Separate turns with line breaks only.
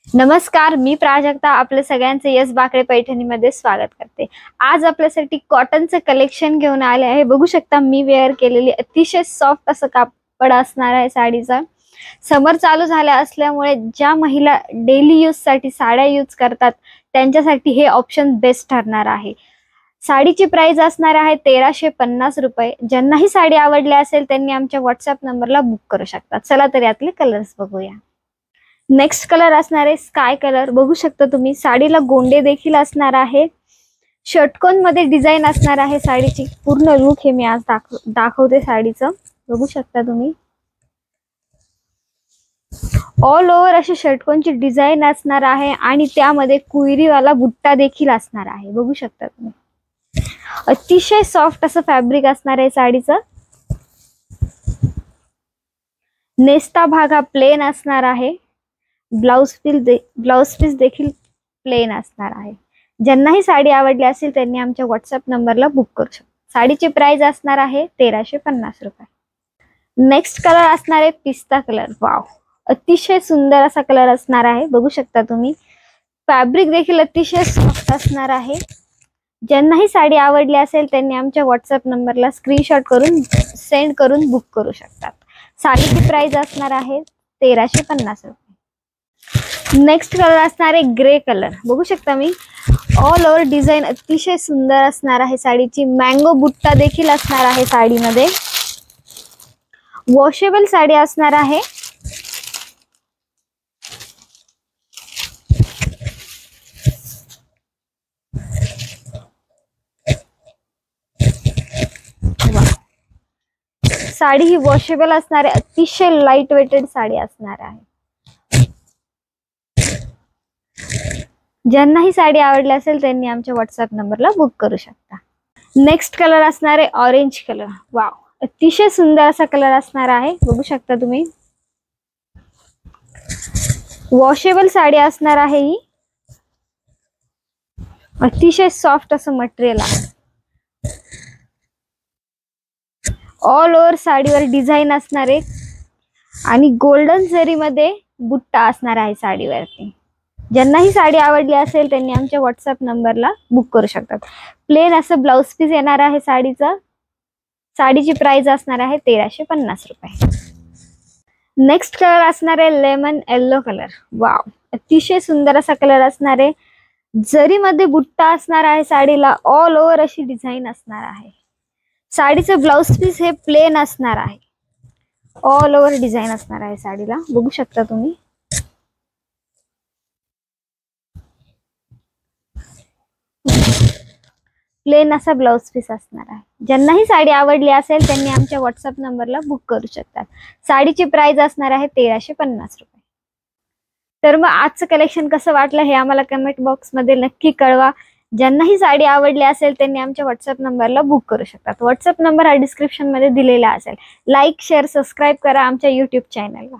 नमस्कार, मी प्राजक्ता आपल्या सगळ्यांचे यस बाकडे पैठणीमध्ये स्वागत करते। आज आपल्यासाठी कॉटनचे कलेक्शन घेऊन आले आहे। बघू शकता मी वेअर केलेली अतिशय सॉफ्ट असं कापड असणार आहे साडीचा। समर चालू झाले असल्यामुळे ज्या महिला डेली यूज साठी साड्या यूज करतात त्यांच्यासाठी हे ऑप्शन बेस्ट ठरणार आहे। साडीची प्राइस असणार आहे 1350 रुपये। ज्यांनाही साडी आवडली असेल त्यांनी आमच्या व्हॉट्सअप नंबरला बुक करू शकतात। चला तर यातले कलर्स बघूया। नेक्स्ट कलर असणार आहे स्काय कलर। बघू शकता तुम्ही साडीला गोंडे देखील असणार आहे। षटकोन मध्ये डिझाइन असणार आहे साडीची। पूर्ण लुक हे मी आज दाखवते साडीचं। बघू शकता तुम्ही ऑल ओव्हर अशी षटकोनची डिझाइन असणार आहे आणि त्यामध्ये कुयरीवाला बुट्टा देखील असणार आहे। बघू शकता तुम्ही अतिशय सॉफ्ट असं फॅब्रिक असणार आहे साडीचं। नेस्ता भाग हा प्लेन असणार आहे। ब्लाउज पीस देखील प्लेन असणार आहे। ज्यांनाही साडी आवडली असेल त्यांनी आमच्या व्हॉट्सअप नंबरला बुक करू शकता। साडीची प्राइस असणार आहे 1350 रुपये। नेक्स्ट कलर असणार आहे पिस्ता कलर। वाव, अतिशय सुंदर असा कलर असणार आहे। बघू शकता तुम्ही फॅब्रिक देखील अतिशय सॉफ्ट असणार आहे। ज्यांनाही साडी आवडली असेल त्यांनी आमच्या व्हॉट्सअप नंबरला स्क्रीनशॉट करून सेंड करून बुक करू शकतात। साडीची प्राइस असणार आहे 1350 रुपये। नेक्स्ट कलर असणार आहे ग्रे कलर। बघू शकता मी ऑल ओव्हर डिझाइन अतिशय सुंदर असणार आहे साडीची। मँगो बुट्टा देखील असणार आहे साडीमध्ये। वॉशेबल साडी असणार आहे। साडी ही वॉशेबल असणार आहे। अतिशय लाईट वेटेड साडी असणार आहे। ज्यांनाही साडी आवडली असेल त्यांनी आमच्या व्हॉट्सअप नंबरला बुक करू शकता। नेक्स्ट कलर असणार आहे ऑरेंज कलर। वाव, अतिशय सुंदर असा कलर असणार आहे। बघू शकता तुम्ही वॉशेबल साडी असणार आहे ही। अतिशय सॉफ्ट असं मटेरियल आहे। ऑल ओव्हर साडीवर डिझाइन असणार आहे आणि गोल्डन जरी मध्ये बुट्टा असणार आहे साडीवरती। ज्यांनाही साडी आवडली असेल त्यांनी आमच्या व्हॉट्सअप नंबरला बुक करू शकतात। प्लेन असं ब्लाउज पीस येणार आहे साडीचं। साडीची प्राइस असणार आहे 1350 रुपये। नेक्स्ट कलर असणार आहे लेमन येलो कलर। वाव, अतिशय सुंदर असा कलर असणार आहे। जरी मध्ये बुट्टा असणार आहे साडीला। ऑल ओव्हर अशी डिझाइन असणार आहे। साडीचं ब्लाउज पीस हे प्लेन असणार आहे। ऑल ओव्हर डिझाइन असणार आहे साडीला। बघू शकता तुम्ही प्लेन असा ब्लाउज पीस असणार आहे। ज्यांनाही साडी आवडली असेल त्यांनी आमच्या व्हॉट्सअप नंबरला बुक करू शकतात। साडीची प्राइस असणार आहे 1350 रुपये। तर मग आजचं कलेक्शन कसं वाटलं हे आम्हाला कमेंट बॉक्स मध्ये नक्की कळवा। ज्यांनाही साडी आवडली असेल त्यांनी आमच्या व्हॉट्सअप नंबरला बुक करू शकतात। व्हॉट्सअप नंबर हा डिस्क्रिप्शन मध्ये दिलेला असेल। लाईक, शेअर, सबस्क्राईब करा आमच्या YouTube चॅनलला।